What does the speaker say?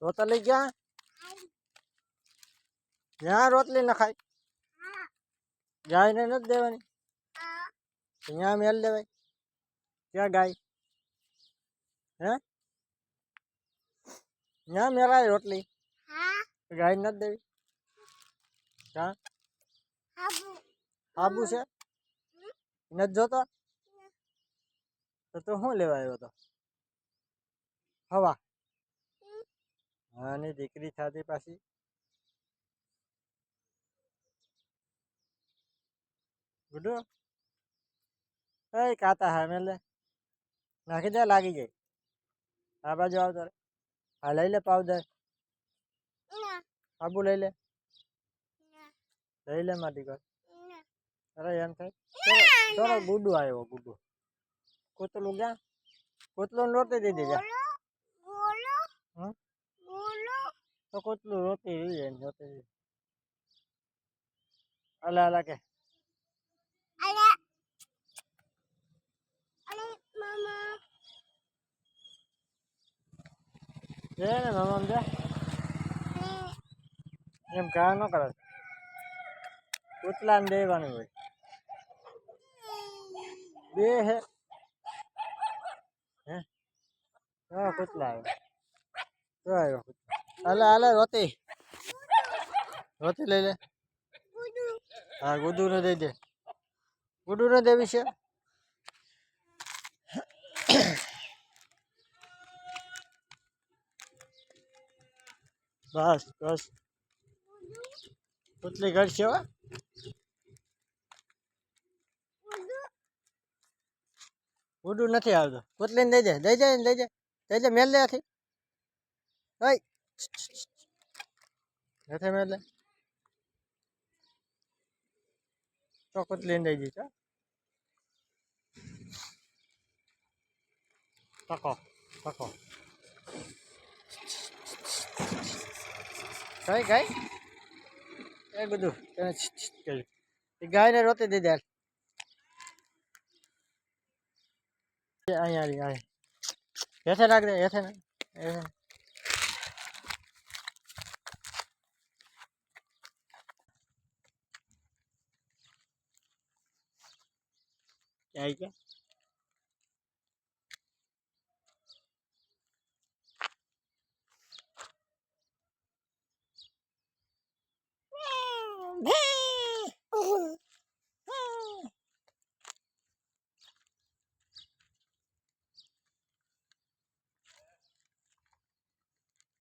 રોટલી ક્યાં ત્યાં રોટલી ન ખાય ગાયને નથી દેવાની ત્યાં મેલ દેવાય ક્યાં ગાય હે ત્યાં મેલાય રોટલી ગાય નથી દેવી ક્યાં આબુ છે નથી જોતો તો તું શું લેવા આવ્યો તો હવા આની દીકરી થતી પાછી ગુડુ એ કાતા હા મેલે નાખી દે લાગી જાય આ બાજુ આવતો આ લઈ લે પાવડર આબુ લઈ લે માટી કર અરે એમ થાય ચલો ગુડુ આવ્યો ગુડુ કોતલું ક્યાં કોતલું રોટી દીધી જા તો કોતલું રોટી રોટી અલા અલા કે ને મામા દે એમ કા ન કરે કોતલા ને દેવાનું હોય બે હે કોતલા આવ્યો હાલે હાલે રોટી રોટી લઈ લે હા ગુડુ ને દઈ દે ગુડુ ને દેવી છે બસ બસ કોટલી ઘર છે ગુડુ નથી આવતો કોટલી ને દઈ દે મેલ લે આખી નથી મેલ લે તો કોટલી ને દઈ દીધા પકો પકો કઈ કઈ એ બધું ગાય ને રોટી દઈ દે અહીંયા હેઠે નાખ દે હેઠે ના આવી ગયા